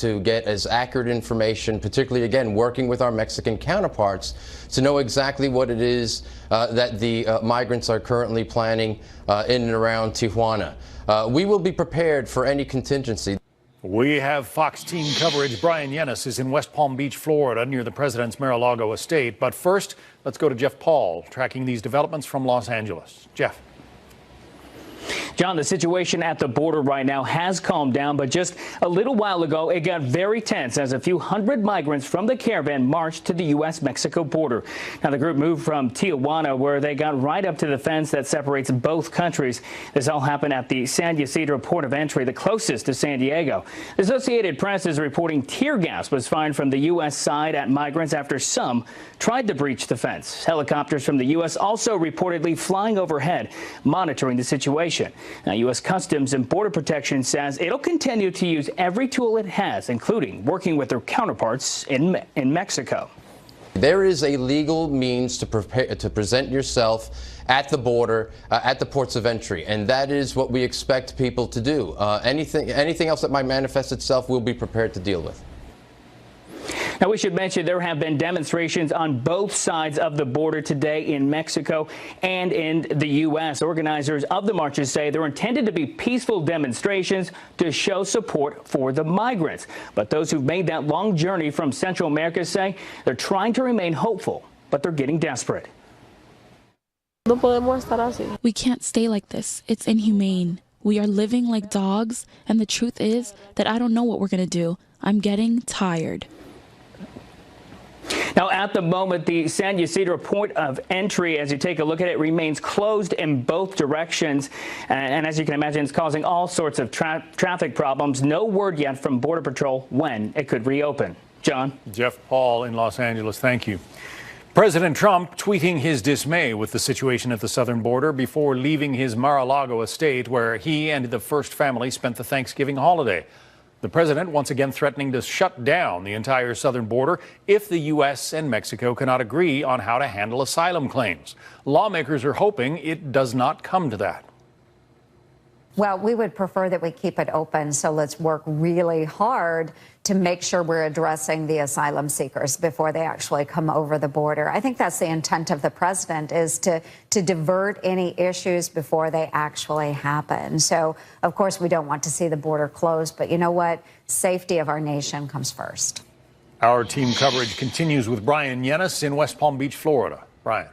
to get as accurate information, particularly, again, working with our Mexican counterparts to know exactly what it is that the migrants are currently planning in and around Tijuana. We will be prepared for any contingency. We have Fox team coverage. Brian Yenes is in West Palm Beach, Florida, near the president's Mar-a-Lago estate. But first, let's go to Jeff Paul, tracking these developments from Los Angeles. Jeff. John, the situation at the border right now has calmed down, but just a little while ago, it got very tense as a few hundred migrants from the caravan marched to the U.S.-Mexico border. Now, the group moved from Tijuana, where they got right up to the fence that separates both countries. This all happened at the San Ysidro port of entry, the closest to San Diego. The Associated Press is reporting tear gas was fired from the U.S. side at migrants after some tried to breach the fence. Helicopters from the U.S. also reportedly flying overhead, monitoring the situation. Now, U.S. Customs and Border Protection says it'll continue to use every tool it has, including working with their counterparts in Mexico. There is a legal means to present yourself at the border, at the ports of entry, and that is what we expect people to do. Anything else that might manifest itself, we'll be prepared to deal with. Now, we should mention there have been demonstrations on both sides of the border today in Mexico and in the U.S. Organizers of the marches say they're intended to be peaceful demonstrations to show support for the migrants. But those who've made that long journey from Central America say they're trying to remain hopeful, but they're getting desperate. We can't stay like this. It's inhumane. We are living like dogs, and the truth is that I don't know what we're going to do. I'm getting tired. Now, at the moment, the San Ysidro point of entry, as you take a look at it, remains closed in both directions. And as you can imagine, it's causing all sorts of traffic problems. No word yet from Border Patrol when it could reopen. John? Jeff Paul in Los Angeles, thank you. President Trump tweeting his dismay with the situation at the southern border before leaving his Mar-a-Lago estate, where he and the first family spent the Thanksgiving holiday. The president once again threatening to shut down the entire southern border if the U.S. and Mexico cannot agree on how to handle asylum claims. Lawmakers are hoping it does not come to that. Well, we would prefer that we keep it open, so let's work really hard to make sure we're addressing the asylum seekers before they actually come over the border. I think that's the intent of the president, is to divert any issues before they actually happen. So, of course, we don't want to see the border closed, but you know what? Safety of our nation comes first. Our team coverage continues with Brian Yenes in West Palm Beach, Florida. Brian.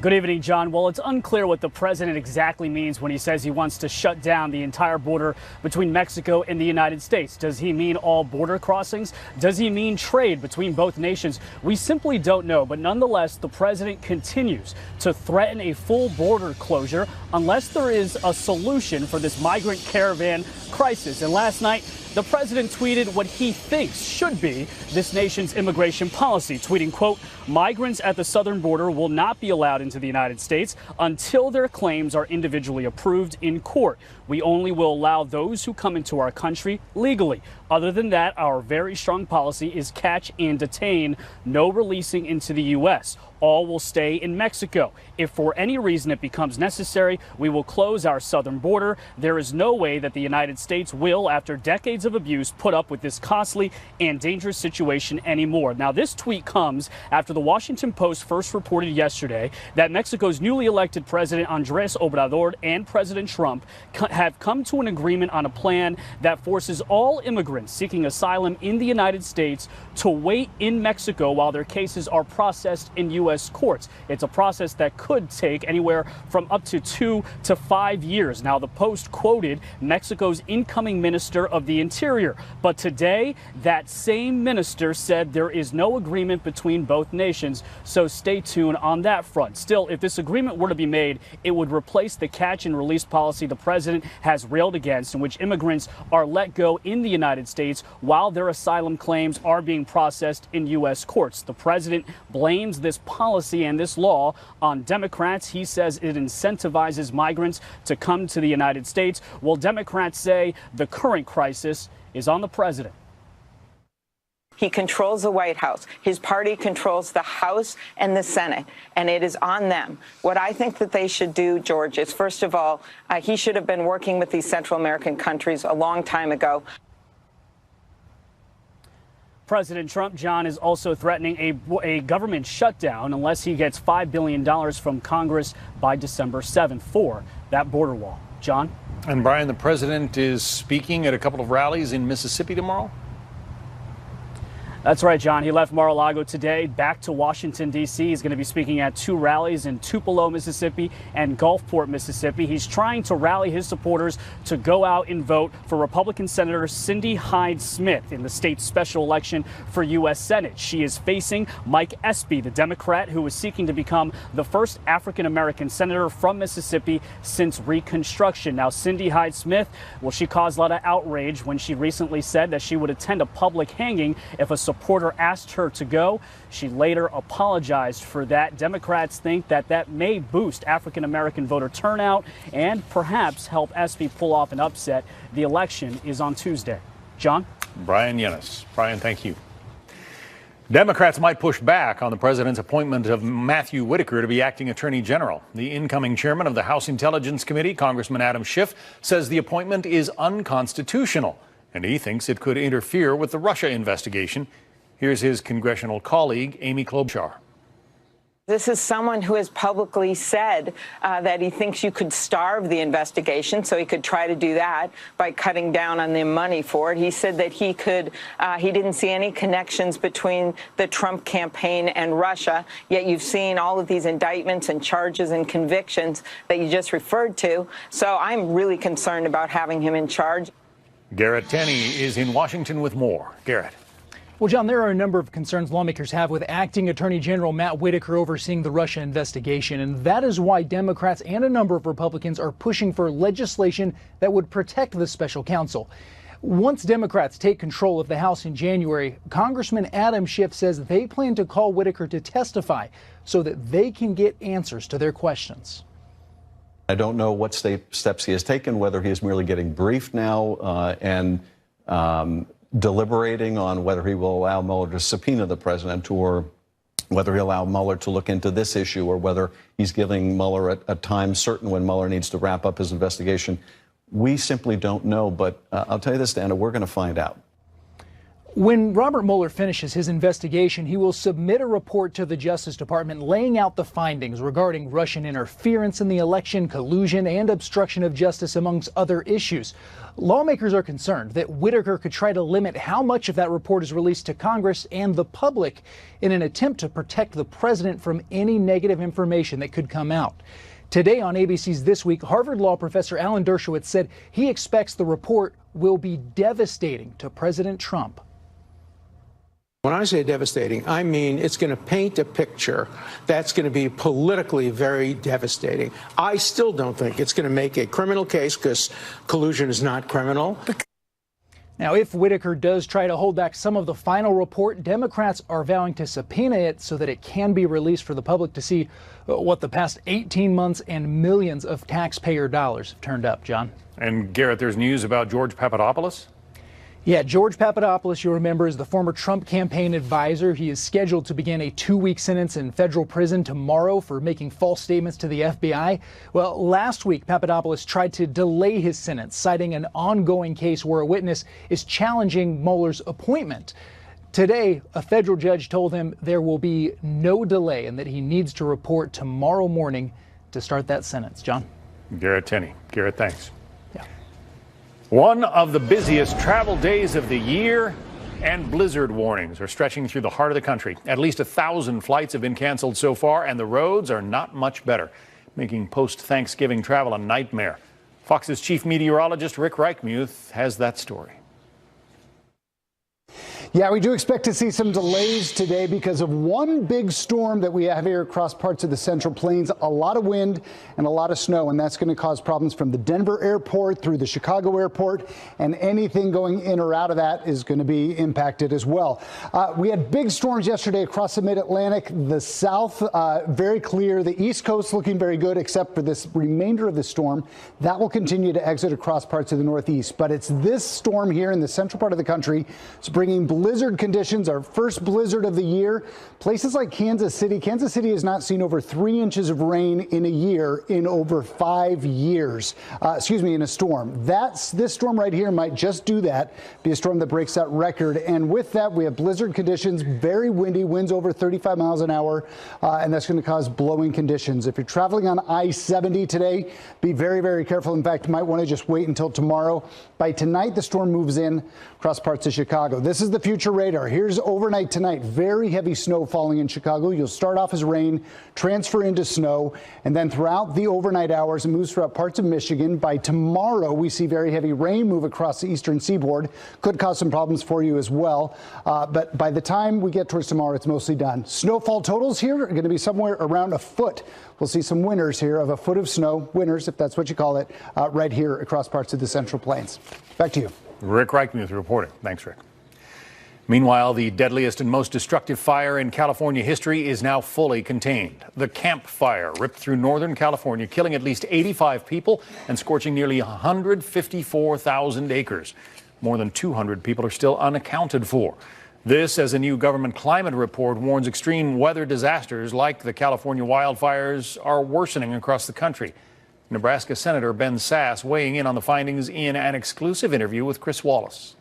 Good evening, John. Well, it's unclear what the president exactly means when he says he wants to shut down the entire border between Mexico and the United States. Does he mean all border crossings? Does he mean trade between both nations? We simply don't know. But nonetheless, the president continues to threaten a full border closure unless there is a solution for this migrant caravan crisis. And last night, the president tweeted what he thinks should be this nation's immigration policy, tweeting, quote, "Migrants at the southern border will not be allowed into the United States until their claims are individually approved in court. We only will allow those who come into our country legally. Other than that, our very strong policy is catch and detain, no releasing into the U.S. All will stay in Mexico. If for any reason it becomes necessary, we will close our southern border. There is no way that the United States will, after decades of abuse, put up with this costly and dangerous situation anymore." Now, this tweet comes after the Washington Post first reported yesterday that Mexico's newly elected President Andrés Obrador and President Trump have come to an agreement on a plan that forces all immigrants seeking asylum in the United States to wait in Mexico while their cases are processed in U.S. courts. It's a process that could take anywhere from up to 2 to 5 years. Now, the Post quoted Mexico's incoming Minister of the Interior. But today, that same minister said there is no agreement between both nations. So stay tuned on that front. Still, if this agreement were to be made, it would replace the catch and release policy the president has railed against, in which immigrants are let go in the United States while their asylum claims are being processed in U.S. courts. The president blames this policy and this law on Democrats. He says it incentivizes migrants to come to the United States. Well, Democrats say the current crisis is on the president. He controls the White House. His party controls the House and the Senate, and it is on them. What I think that they should do, George, is, first of all, he should have been working with these Central American countries a long time ago. President Trump, John, is also threatening a government shutdown unless he gets $5 billion from Congress by December 7th for that border wall. John? And Brian, the president is speaking at a couple of rallies in Mississippi tomorrow? That's right, John. He left Mar-a-Lago today, back to Washington, D.C. He's going to be speaking at 2 rallies in Tupelo, Mississippi and Gulfport, Mississippi. He's trying to rally his supporters to go out and vote for Republican Senator Cindy Hyde-Smith in the state's special election for U.S. Senate. She is facing Mike Espy, the Democrat who is seeking to become the first African-American senator from Mississippi since Reconstruction. Now, Cindy Hyde-Smith, well, she caused a lot of outrage when she recently said that she would attend a public hanging if a supporter asked her to go. She later apologized for that. Democrats think that that may boost African-American voter turnout and perhaps help Espy pull off an upset. The election is on Tuesday. John? Brian Yennis. Brian, thank you. Democrats might push back on the president's appointment of Matthew Whitaker to be acting attorney general. The incoming chairman of the House Intelligence Committee, Congressman Adam Schiff, says the appointment is unconstitutional, and he thinks it could interfere with the Russia investigation. Here's his congressional colleague, Amy Klobuchar. This is someone who has publicly said that he thinks you could starve the investigation, so he could try to do that by cutting down on the money for it. He said that he didn't see any connections between the Trump campaign and Russia, yet you've seen all of these indictments and charges and convictions that you just referred to. So I'm really concerned about having him in charge. Garrett Tenney is in Washington with more. Garrett. Well, John, there are a number of concerns lawmakers have with acting Attorney General Matt Whitaker overseeing the Russia investigation, and that is why Democrats and a number of Republicans are pushing for legislation that would protect the special counsel. Once Democrats take control of the House in January, Congressman Adam Schiff says they plan to call Whitaker to testify so that they can get answers to their questions. I don't know what steps he has taken, whether he is merely getting briefed now and deliberating on whether he will allow Mueller to subpoena the president, or whether he'll allow Mueller to look into this issue, or whether he's giving Mueller a time certain when Mueller needs to wrap up his investigation. We simply don't know, but I'll tell you this, Dana, we're going to find out. When Robert Mueller finishes his investigation, he will submit a report to the Justice Department laying out the findings regarding Russian interference in the election, collusion, and obstruction of justice, amongst other issues. Lawmakers are concerned that Whitaker could try to limit how much of that report is released to Congress and the public in an attempt to protect the president from any negative information that could come out. Today on ABC's This Week, Harvard Law professor Alan Dershowitz said he expects the report will be devastating to President Trump. When I say devastating, I mean it's going to paint a picture that's going to be politically very devastating. I still don't think it's going to make a criminal case, because collusion is not criminal. Now, if Whitaker does try to hold back some of the final report, Democrats are vowing to subpoena it so that it can be released for the public to see what the past 18 months and millions of taxpayer dollars have turned up. John? And Garrett, there's news about George Papadopoulos? Yeah, George Papadopoulos, you remember, is the former Trump campaign advisor. He is scheduled to begin a 2-week sentence in federal prison tomorrow for making false statements to the FBI. Well, last week, Papadopoulos tried to delay his sentence, citing an ongoing case where a witness is challenging Mueller's appointment. Today, a federal judge told him there will be no delay and that he needs to report tomorrow morning to start that sentence. John? Garrett Tenney. Garrett, thanks. One of the busiest travel days of the year, and blizzard warnings are stretching through the heart of the country. At least 1,000 flights have been canceled so far, and the roads are not much better, making post-Thanksgiving travel a nightmare. Fox's chief meteorologist Rick Reichmuth has that story. Yeah, we do expect to see some delays today because of one big storm that we have here across parts of the Central Plains. A lot of wind and a lot of snow, and that's going to cause problems from the Denver airport through the Chicago airport, and anything going in or out of that is going to be impacted as well. We had big storms yesterday across the mid-Atlantic. The south very clear. The east coast looking very good, except for this remainder of the storm. That will continue to exit across parts of the northeast. But it's this storm here in the central part of the country. It's bringing blizzard conditions, our first blizzard of the year. Places like Kansas City has not seen over 3 inches of rain in a year in over 5 years. In a storm. This storm right here might just do that, be a storm that breaks that record. And with that, we have blizzard conditions, very windy, winds over 35 miles an hour, and that's going to cause blowing conditions. If you're traveling on I-70 today, be very, very careful. In fact, you might want to just wait until tomorrow. By tonight, the storm moves in across parts of Chicago. This is the future radar. Here's overnight tonight. Very heavy snow falling in Chicago. You'll start off as rain, transfer into snow, and then throughout the overnight hours, it moves throughout parts of Michigan. By tomorrow, we see very heavy rain move across the eastern seaboard. Could cause some problems for you as well. But by the time we get towards tomorrow, it's mostly done. Snowfall totals here are going to be somewhere around a foot. We'll see some winters here of a foot of snow, winters, if that's what you call it, right here across parts of the Central Plains. Back to you. Rick Reichmuth reporting. Thanks, Rick. Meanwhile, the deadliest and most destructive fire in California history is now fully contained. The Camp Fire ripped through Northern California, killing at least 85 people and scorching nearly 154,000 acres. More than 200 people are still unaccounted for. This, as a new government climate report warns extreme weather disasters like the California wildfires are worsening across the country. Nebraska Senator Ben Sasse weighing in on the findings in an exclusive interview with Chris Wallace.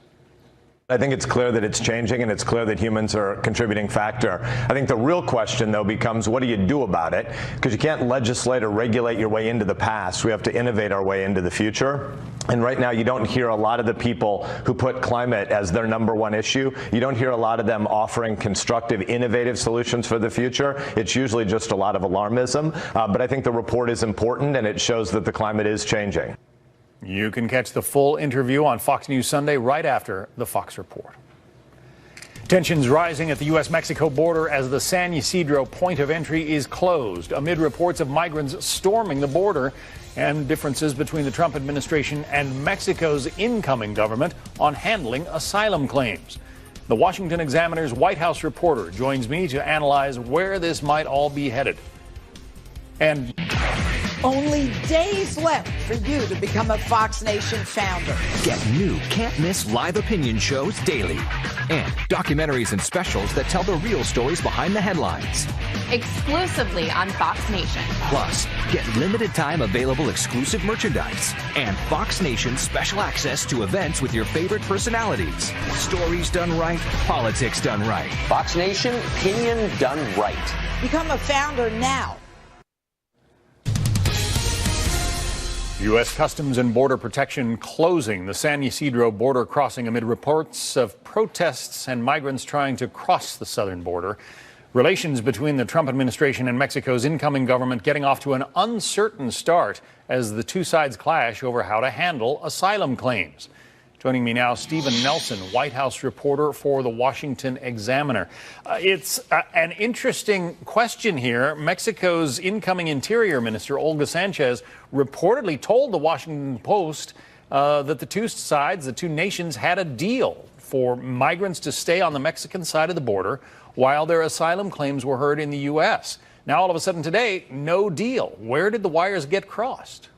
I think it's clear that it's changing, and it's clear that humans are a contributing factor. I think the real question, though, becomes what do you do about it? Because you can't legislate or regulate your way into the past. We have to innovate our way into the future. And right now, you don't hear a lot of the people who put climate as their #1 issue. You don't hear a lot of them offering constructive, innovative solutions for the future. It's usually just a lot of alarmism. But I think the report is important, and it shows that the climate is changing. You can catch the full interview on Fox News Sunday right after the Fox Report. Tensions rising at the U.S.-Mexico border as the San Ysidro point of entry is closed amid reports of migrants storming the border and differences between the Trump administration and Mexico's incoming government on handling asylum claims. The Washington Examiner's White House reporter joins me to analyze where this might all be headed. And only days left for you to become a Fox Nation founder. Get new can't-miss live opinion shows daily and documentaries and specials that tell the real stories behind the headlines. Exclusively on Fox Nation. Plus, get limited-time available exclusive merchandise and Fox Nation special access to events with your favorite personalities. Stories done right, politics done right. Fox Nation, opinion done right. Become a founder now. U.S. Customs and Border Protection closing the San Ysidro border crossing amid reports of protests and migrants trying to cross the southern border. Relations between the Trump administration and Mexico's incoming government getting off to an uncertain start as the two sides clash over how to handle asylum claims. Joining me now, Stephen Nelson, White House reporter for the Washington Examiner. It's an interesting question here. Mexico's incoming Interior Minister, Olga Sanchez, reportedly told the Washington Post that the two sides, the two nations, had a deal for migrants to stay on the Mexican side of the border while their asylum claims were heard in the U.S. Now, all of a sudden today, no deal. Where did the wires get crossed?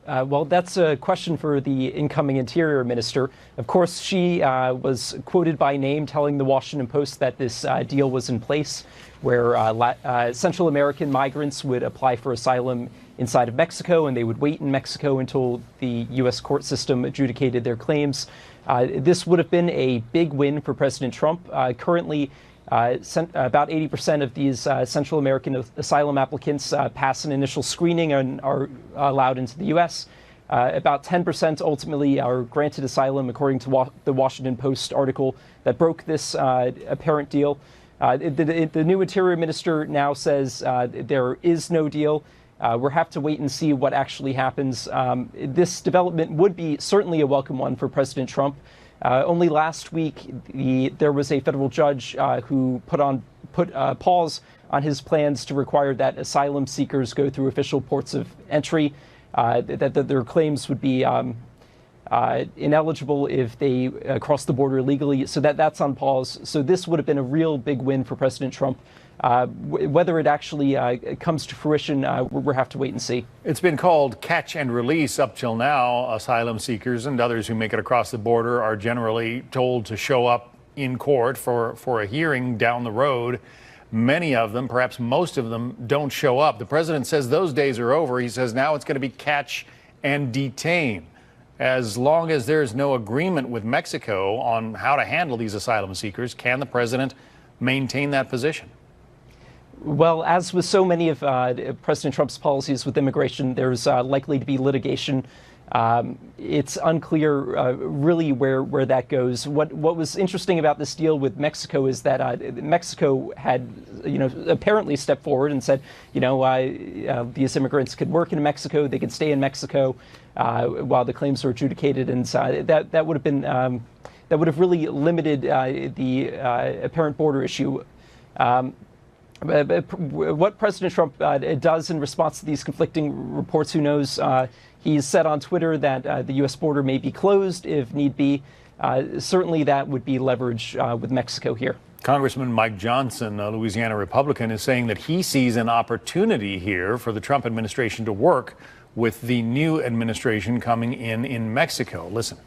Well, that's a question for the incoming Interior Minister. Of course, she was quoted by name telling the Washington Post that this deal was in place where Central American migrants would apply for asylum inside of Mexico, and they would wait in Mexico until the U.S. court system adjudicated their claims. This would have been a big win for President Trump. Currently, about 80% of these Central American asylum applicants pass an initial screening and are allowed into the U.S. About 10% ultimately are granted asylum, according to the Washington Post article that broke this apparent deal. The new Interior Minister now says there is no deal. We'll have to wait and see what actually happens. This development would be certainly a welcome one for President Trump. Only last week, there was a federal judge who put a pause on his plans to require that asylum seekers go through official ports of entry, that their claims would be ineligible if they cross the border illegally. So that's on pause. So this would have been a real big win for President Trump. Whether it actually comes to fruition, we'll have to wait and see. It's been called catch and release up till now. Asylum seekers and others who make it across the border are generally told to show up in court for a hearing down the road. Many of them, perhaps most of them, don't show up. The president says those days are over. He says now it's going to be catch and detain. As long as there's no agreement with Mexico on how to handle these asylum seekers, can the president maintain that position? Well, as with so many of President Trump's policies with immigration, there's likely to be litigation. It's unclear really where that goes. What was interesting about this deal with Mexico is that Mexico had, apparently stepped forward and said, these immigrants could work in Mexico, they could stay in Mexico while the claims were adjudicated, and that would have been that would have really limited the apparent border issue. What President Trump does in response to these conflicting reports, who knows? He's said on Twitter that the U.S. border may be closed if need be. Certainly that would be leverage with Mexico here. Congressman Mike Johnson, a Louisiana Republican, is saying that he sees an opportunity here for the Trump administration to work with the new administration coming in Mexico. Listen.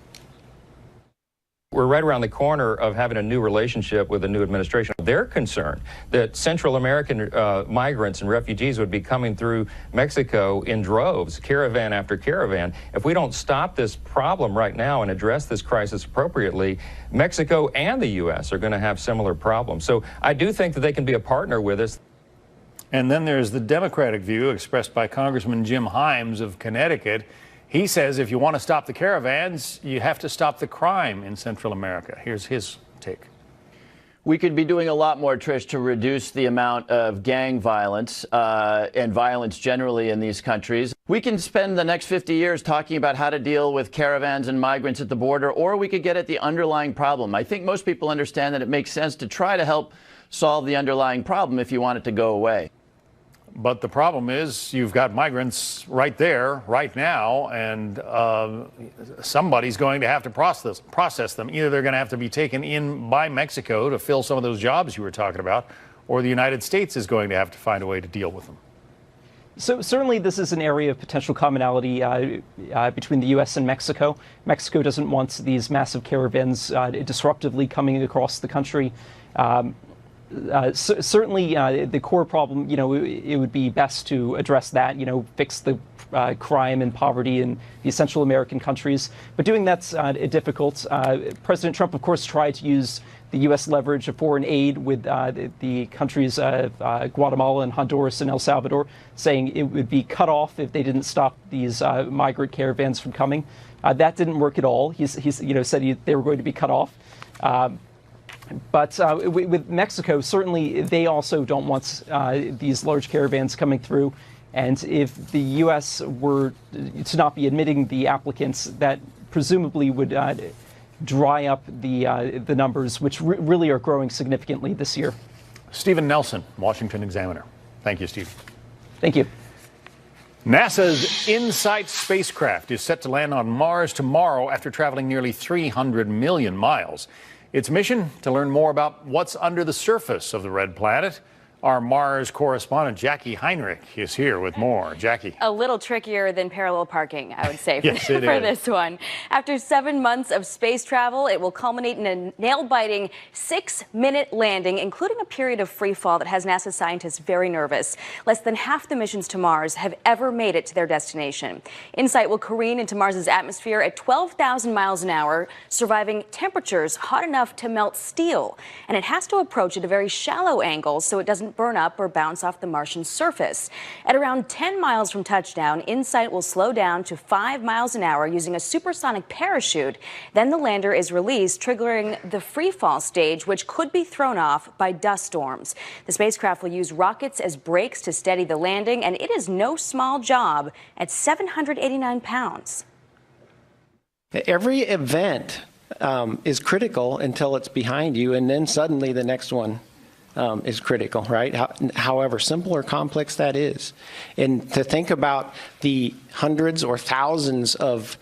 We're right around the corner of having a new relationship with the new administration. They're concerned that Central American migrants and refugees would be coming through Mexico in droves, caravan after caravan. If we don't stop this problem right now and address this crisis appropriately, Mexico and the U.S. are going to have similar problems. So I do think that they can be a partner with us. And then there's the Democratic view expressed by Congressman Jim Himes of Connecticut. He says if you want to stop the caravans, you have to stop the crime in Central America. Here's his take. We could be doing a lot more, Trish, to reduce the amount of gang violence and violence generally in these countries. We can spend the next 50 years talking about how to deal with caravans and migrants at the border, or we could get at the underlying problem. I think most people understand that it makes sense to try to help solve the underlying problem if you want it to go away. But the problem is you've got migrants right there, right now, and somebody's going to have to process them. Either they're going to have to be taken in by Mexico to fill some of those jobs you were talking about, or the United States is going to have to find a way to deal with them. So certainly this is an area of potential commonality between the U.S. and Mexico. Mexico doesn't want these massive caravans disruptively coming across the country. Certainly, the core problem, it would be best to address that, fix the crime and poverty in the Central American countries. But doing that's difficult. President Trump, of course, tried to use the U.S. leverage of foreign aid with the countries of Guatemala and Honduras and El Salvador, saying it would be cut off if they didn't stop these migrant caravans from coming. That didn't work at all. He said they were going to be cut off. But with Mexico, certainly they also don't want these large caravans coming through. And if the U.S. were to not be admitting the applicants, that presumably would dry up the numbers, which really are growing significantly this year. Stephen Nelson, Washington Examiner. Thank you, Steve. Thank you. NASA's InSight spacecraft is set to land on Mars tomorrow after traveling nearly 300 million miles. Its mission to learn more about what's under the surface of the red planet. Our Mars correspondent Jackie Heinrich is here with more. Jackie. A little trickier than parallel parking, I would say, yes, for this one. After 7 months of space travel, it will culminate in a nail-biting 6-minute landing, including a period of free fall that has NASA scientists very nervous. Less than half the missions to Mars have ever made it to their destination. InSight will careen into Mars's atmosphere at 12,000 miles an hour, surviving temperatures hot enough to melt steel. And it has to approach at a very shallow angle so it doesn't burn up or bounce off the Martian surface. At around 10 miles from touchdown, InSight will slow down to 5 miles an hour using a supersonic parachute. Then the lander is released, triggering the free fall stage, which could be thrown off by dust storms. The spacecraft will use rockets as brakes to steady the landing, and it is no small job at 789 pounds. Every event is critical until it's behind you, and then suddenly the next one is critical, right? However simple or complex that is. And to think about the hundreds or thousands of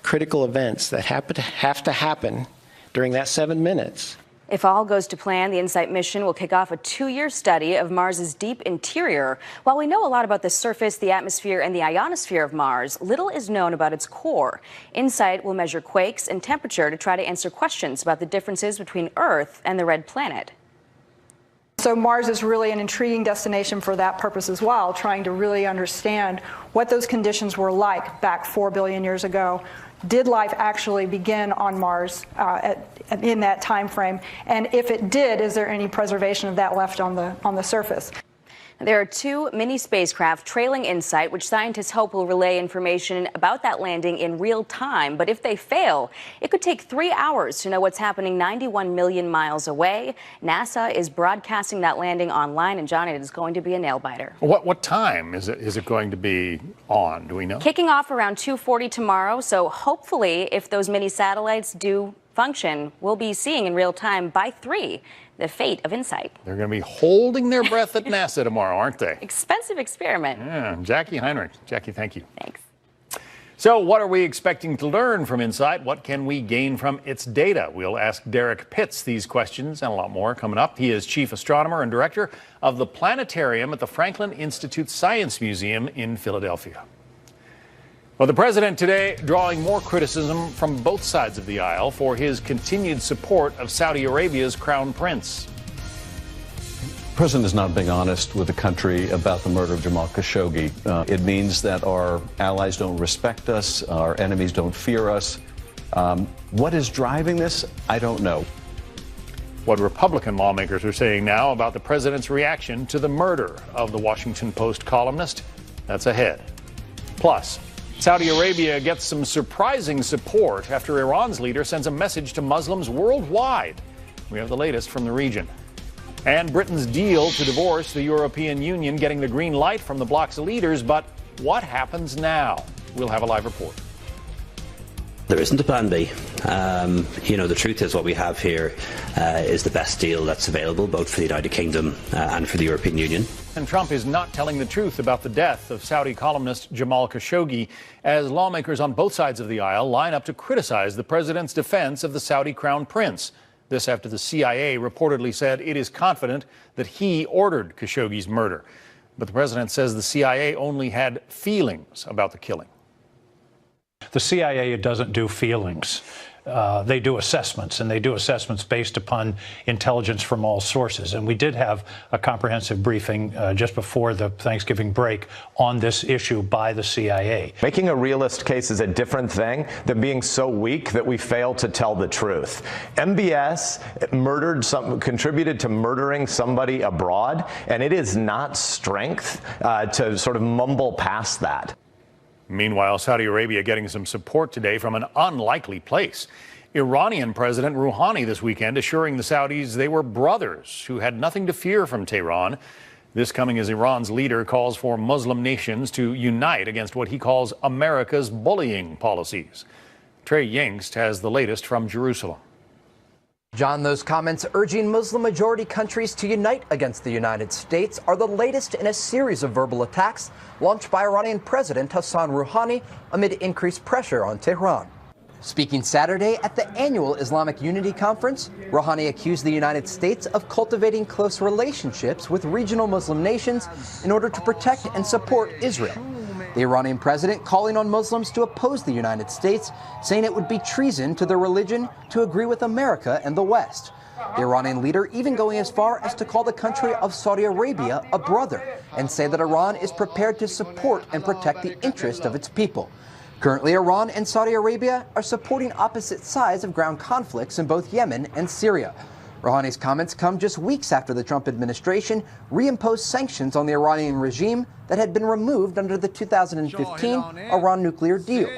critical events that have to happen during that 7 minutes, If all goes to plan, the InSight mission will kick off a 2-year study of Mars's deep interior. While we know a lot about the surface, the atmosphere, and the ionosphere of Mars, little is known about its core. InSight will measure quakes and temperature to try to answer questions about the differences between Earth and the red planet. So Mars is really an intriguing destination for that purpose as well, trying to really understand what those conditions were like back 4 billion years ago. Did life actually begin on Mars in that time frame? And if it did, is there any preservation of that left on the surface? There are 2 mini spacecraft trailing InSight, which scientists hope will relay information about that landing in real time. But if they fail, it could take 3 hours to know what's happening 91 million miles away. NASA is broadcasting that landing online, and John, it is going to be a nail-biter. What time is it going to be on? Do we know? Kicking off around 2:40 tomorrow, so hopefully if those mini satellites do function, we'll be seeing in real time by 3 the fate of InSight. They're going to be holding their breath at NASA tomorrow, aren't they? Expensive experiment. Yeah, Jackie Heinrich. Jackie, thank you. Thanks. So what are we expecting to learn from InSight? What can we gain from its data? We'll ask Derek Pitts these questions and a lot more coming up. He is chief astronomer and director of the planetarium at the Franklin Institute Science Museum in Philadelphia. Well, the president today drawing more criticism from both sides of the aisle for his continued support of Saudi Arabia's crown prince. The president is not being honest with the country about the murder of Jamal Khashoggi. It means that our allies don't respect us, our enemies don't fear us. What is driving this? I don't know. What Republican lawmakers are saying now about the president's reaction to the murder of the Washington Post columnist, that's ahead. Plus, Saudi Arabia gets some surprising support after Iran's leader sends a message to Muslims worldwide. We have the latest from the region. And Britain's deal to divorce the European Union getting the green light from the bloc's leaders. But what happens now? We'll have a live report. There isn't a plan B. The truth is what we have here is the best deal that's available, both for the United Kingdom and for the European Union. And Trump is not telling the truth about the death of Saudi columnist Jamal Khashoggi as lawmakers on both sides of the aisle line up to criticize the president's defense of the Saudi crown prince. This after the CIA reportedly said it is confident that he ordered Khashoggi's murder. But the president says the CIA only had feelings about the killing. The CIA doesn't do feelings. They do assessments, and they do assessments based upon intelligence from all sources. And we did have a comprehensive briefing just before the Thanksgiving break on this issue by the CIA. Making a realist case is a different thing than being so weak that we fail to tell the truth. MBS contributed to murdering somebody abroad, and it is not strength to sort of mumble past that. Meanwhile, Saudi Arabia getting some support today from an unlikely place. Iranian President Rouhani this weekend assuring the Saudis they were brothers who had nothing to fear from Tehran. This coming as Iran's leader calls for Muslim nations to unite against what he calls America's bullying policies. Trey Yingst has the latest from Jerusalem. John, those comments urging Muslim-majority countries to unite against the United States are the latest in a series of verbal attacks launched by Iranian President Hassan Rouhani amid increased pressure on Tehran. Speaking Saturday at the annual Islamic Unity Conference, Rouhani accused the United States of cultivating close relationships with regional Muslim nations in order to protect and support Israel. The Iranian president calling on Muslims to oppose the United States, saying it would be treason to their religion to agree with America and the West. The Iranian leader even going as far as to call the country of Saudi Arabia a brother and say that Iran is prepared to support and protect the interest of its people. Currently, Iran and Saudi Arabia are supporting opposite sides of ground conflicts in both Yemen and Syria. Rouhani's comments come just weeks after the Trump administration reimposed sanctions on the Iranian regime that had been removed under the 2015 Iran nuclear deal.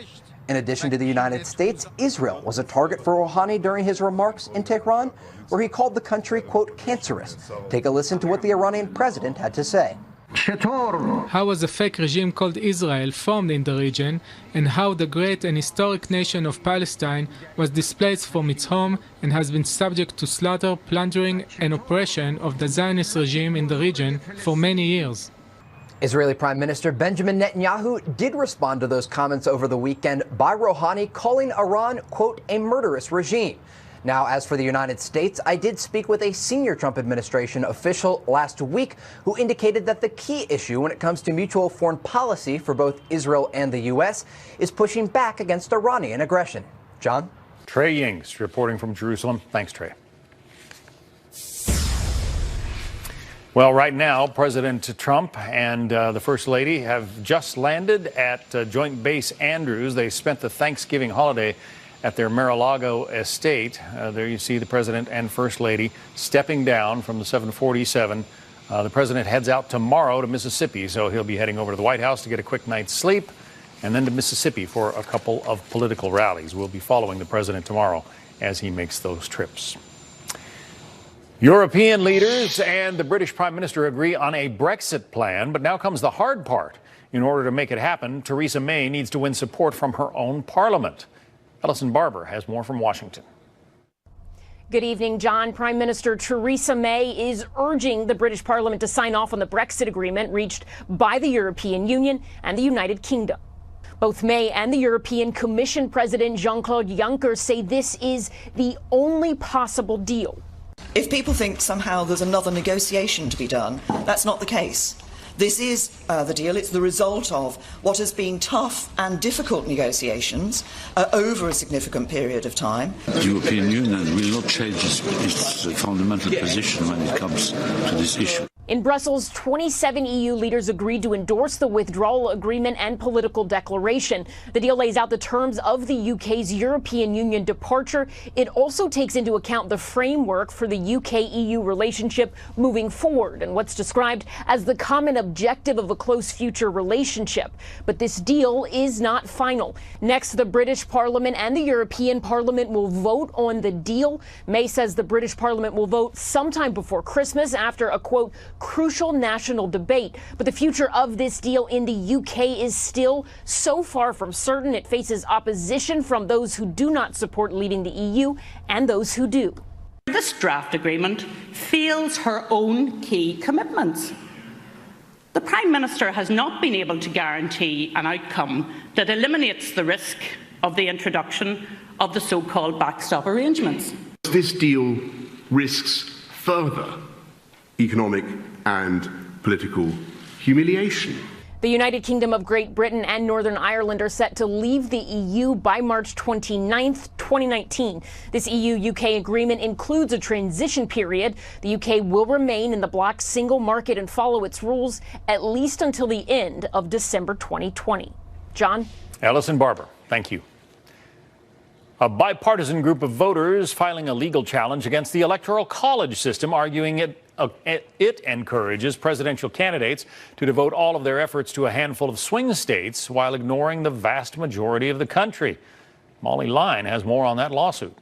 In addition to the United States, Israel was a target for Rouhani during his remarks in Tehran, where he called the country, quote, cancerous. Take a listen to what the Iranian president had to say. How was a fake regime called Israel formed in the region, and how the great and historic nation of Palestine was displaced from its home and has been subject to slaughter, plundering, and oppression of the Zionist regime in the region for many years. Israeli Prime Minister Benjamin Netanyahu did respond to those comments over the weekend by Rouhani calling Iran, quote, a murderous regime. Now, as for the United States, I did speak with a senior Trump administration official last week who indicated that the key issue when it comes to mutual foreign policy for both Israel and the U.S. is pushing back against Iranian aggression. John? Trey Yingst reporting from Jerusalem. Thanks, Trey. Well, right now, President Trump and the First Lady have just landed at Joint Base Andrews. They spent the Thanksgiving holiday at their Mar-a-Lago estate. There you see the President and First Lady stepping down from the 747. The President heads out tomorrow to Mississippi, so he'll be heading over to the White House to get a quick night's sleep, and then to Mississippi for a couple of political rallies. We'll be following the President tomorrow as he makes those trips. European leaders and the British Prime Minister agree on a Brexit plan, but now comes the hard part. In order to make it happen, Theresa May needs to win support from her own parliament. Ellison Barber has more from Washington. Good evening, John. Prime Minister Theresa May is urging the British Parliament to sign off on the Brexit agreement reached by the European Union and the United Kingdom. Both May and the European Commission President Jean-Claude Juncker say this is the only possible deal. If people think somehow there's another negotiation to be done, that's not the case. This is the deal. It's the result of what has been tough and difficult negotiations over a significant period of time. The European Union will not change its fundamental position when it comes to this issue. In Brussels, 27 EU leaders agreed to endorse the withdrawal agreement and political declaration. The deal lays out the terms of the UK's European Union departure. It also takes into account the framework for the UK-EU relationship moving forward and what's described as the common objective of a close future relationship. But this deal is not final. Next, the British Parliament and the European Parliament will vote on the deal. May says the British Parliament will vote sometime before Christmas after a, quote, crucial national debate. But the future of this deal in the UK is still so far from certain. It faces opposition from those who do not support leaving the EU and those who do. This draft agreement fails her own key commitments. The Prime Minister has not been able to guarantee an outcome that eliminates the risk of the introduction of the so-called backstop arrangements. This deal risks further economic and political humiliation. The United Kingdom of Great Britain and Northern Ireland are set to leave the EU by March 29th, 2019. This EU-UK agreement includes a transition period. The UK will remain in the bloc's single market and follow its rules at least until the end of December 2020. John? Ellison Barber, thank you. A bipartisan group of voters filing a legal challenge against the Electoral College system, arguing it encourages presidential candidates to devote all of their efforts to a handful of swing states while ignoring the vast majority of the country. Molly Line has more on that lawsuit.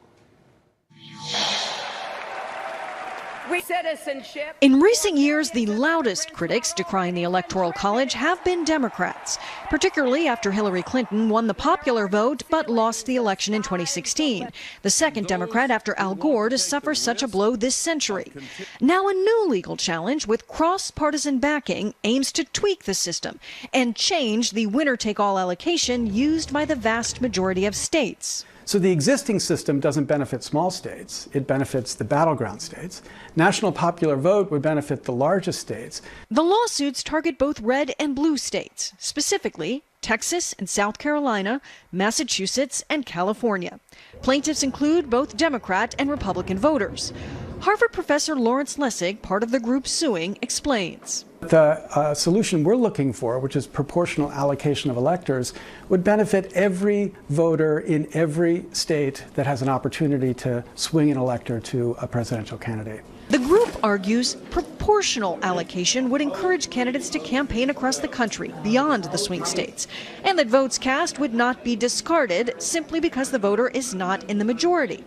Citizenship. In recent years, the loudest critics decrying the Electoral College have been Democrats, particularly after Hillary Clinton won the popular vote but lost the election in 2016, the second Democrat after Al Gore to suffer such a blow this century. Now a new legal challenge with cross-partisan backing aims to tweak the system and change the winner-take-all allocation used by the vast majority of states. So the existing system doesn't benefit small states. It benefits the battleground states. National popular vote would benefit the largest states. The lawsuits target both red and blue states, specifically Texas and South Carolina, Massachusetts, and California. Plaintiffs include both Democrat and Republican voters. Harvard professor Lawrence Lessig, part of the group suing, explains. The solution we're looking for, which is proportional allocation of electors, would benefit every voter in every state that has an opportunity to swing an elector to a presidential candidate. The group argues proportional allocation would encourage candidates to campaign across the country beyond the swing states, and that votes cast would not be discarded simply because the voter is not in the majority.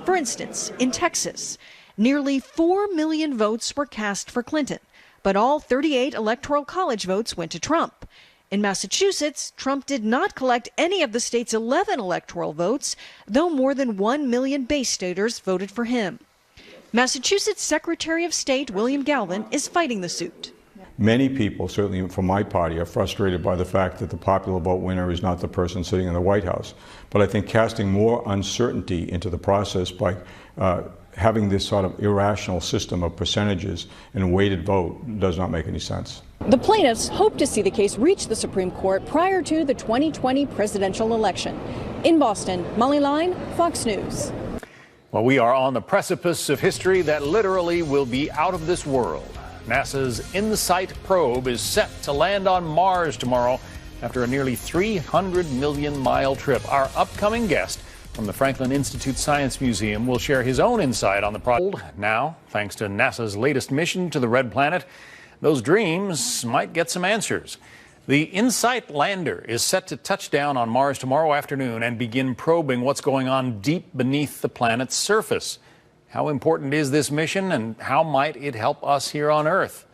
For instance, in Texas, nearly 4 million votes were cast for Clinton, but all 38 Electoral College votes went to Trump. In Massachusetts, Trump did not collect any of the state's 11 electoral votes, though more than 1 million base staters voted for him. Massachusetts Secretary of State William Galvin is fighting the suit. Many people, certainly from my party, are frustrated by the fact that the popular vote winner is not the person sitting in the White House. But I think casting more uncertainty into the process by having this sort of irrational system of percentages and weighted vote does not make any sense. The plaintiffs hope to see the case reach the Supreme Court prior to the 2020 presidential election. In Boston, Molly Line, Fox News. Well, we are on the precipice of history that literally will be out of this world. NASA's InSight probe is set to land on Mars tomorrow after a nearly 300 million mile trip. Our upcoming guest from the Franklin Institute Science Museum will share his own insight on the project. Now, thanks to NASA's latest mission to the Red Planet, those dreams might get some answers. The InSight lander is set to touch down on Mars tomorrow afternoon and begin probing what's going on deep beneath the planet's surface. How important is this mission, and how might it help us here on Earth?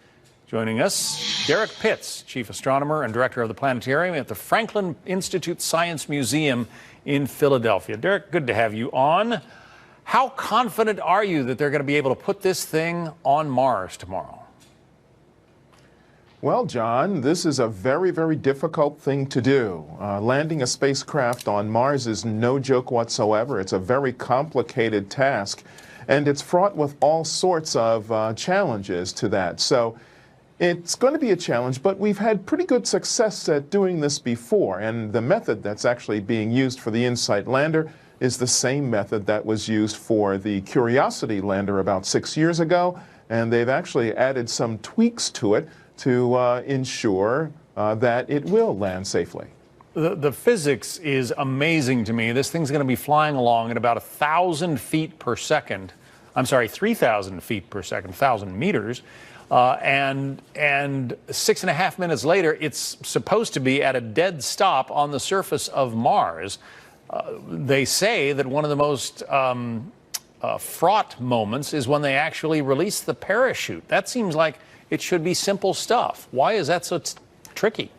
Joining us, Derek Pitts, Chief Astronomer and Director of the Planetarium at the Franklin Institute Science Museum in Philadelphia. Derek, good to have you on. How confident are you that they're going to be able to put this thing on Mars tomorrow? Well, John, this is a very, very difficult thing to do. Landing a spacecraft on Mars is no joke whatsoever. It's a very complicated task, and it's fraught with all sorts of challenges to that. So it's going to be a challenge, but we've had pretty good success at doing this before, and the method that's actually being used for the InSight lander is the same method that was used for the Curiosity lander about 6 years ago, and they've actually added some tweaks to it to ensure that it will land safely. The physics is amazing to me. This thing's going to be flying along at about 1,000 feet per second. I'm sorry, 3,000 feet per second, 1,000 meters. And 6.5 minutes later, it's supposed to be at a dead stop on the surface of Mars. They say that one of the most fraught moments is when they actually release the parachute. That seems like it should be simple stuff. Why is that so tricky?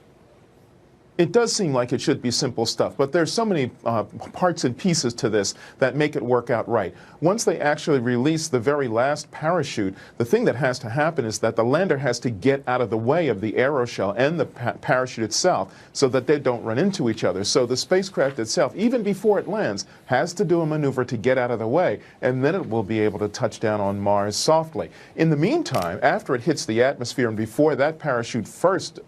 It does seem like it should be simple stuff, but there's so many parts and pieces to this that make it work out right. Once they actually release the very last parachute, the thing that has to happen is that the lander has to get out of the way of the aeroshell and the parachute itself so that they don't run into each other. So the spacecraft itself, even before it lands, has to do a maneuver to get out of the way, and then it will be able to touch down on Mars softly. In the meantime, after it hits the atmosphere and before that parachute first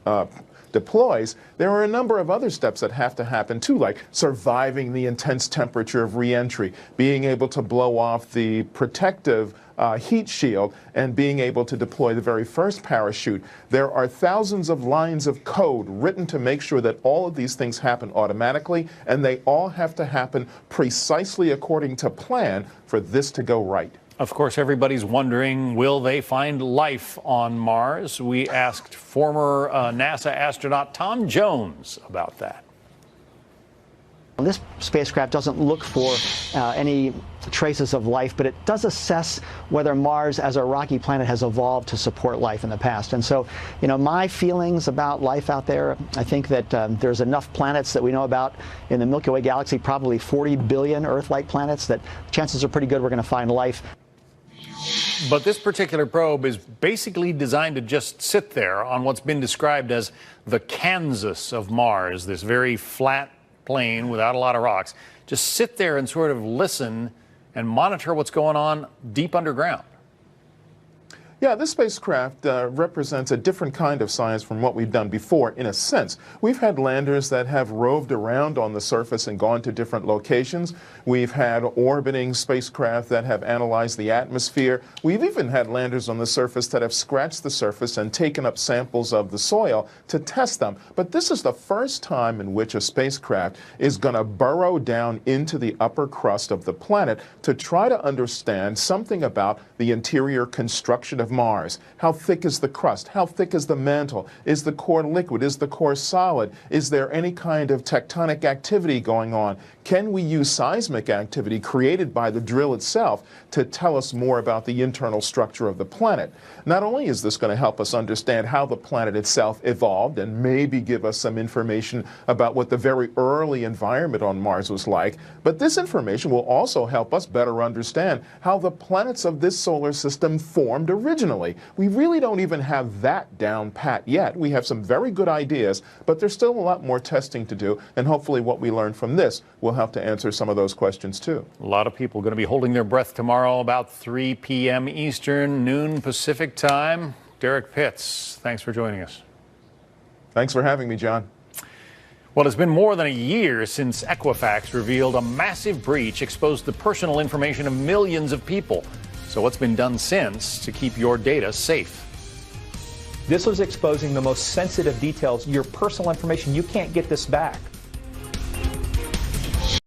deploys, there are a number of other steps that have to happen too, like surviving the intense temperature of re-entry, being able to blow off the protective heat shield, and being able to deploy the very first parachute. There are thousands of lines of code written to make sure that all of these things happen automatically, and they all have to happen precisely according to plan for this to go right. Of course, everybody's wondering, will they find life on Mars? We asked former NASA astronaut Tom Jones about that. This spacecraft doesn't look for any traces of life, but it does assess whether Mars as a rocky planet has evolved to support life in the past. And so, you know, my feelings about life out there, I think that there's enough planets that we know about in the Milky Way galaxy, probably 40 billion Earth-like planets, that chances are pretty good we're going to find life. But this particular probe is basically designed to just sit there on what's been described as the Kansas of Mars, this very flat plane without a lot of rocks. Just sit there and sort of listen and monitor what's going on deep underground. Yeah, this spacecraft represents a different kind of science from what we've done before, in a sense. We've had landers that have roved around on the surface and gone to different locations. We've had orbiting spacecraft that have analyzed the atmosphere. We've even had landers on the surface that have scratched the surface and taken up samples of the soil to test them. But this is the first time in which a spacecraft is going to burrow down into the upper crust of the planet to try to understand something about the interior construction of Mars. How thick is the crust? How thick is the mantle? Is the core liquid? Is the core solid? Is there any kind of tectonic activity going on? Can we use seismic activity created by the drill itself to tell us more about the internal structure of the planet? Not only is this going to help us understand how the planet itself evolved and maybe give us some information about what the very early environment on Mars was like, but this information will also help us better understand how the planets of this solar system formed originally. originally. We really don't even have that down pat yet. We have some very good ideas, but there's still a lot more testing to do, and hopefully what we learn from this will help to answer some of those questions too. A lot of people going to be holding their breath tomorrow about 3 p.m. Eastern, noon Pacific time. Derek Pitts, thanks for joining us. Thanks for having me, John. Well, it's been more than a year since Equifax revealed a massive breach exposed the personal information of millions of people. So what's been done since to keep your data safe? This was exposing the most sensitive details, your personal information. You can't get this back.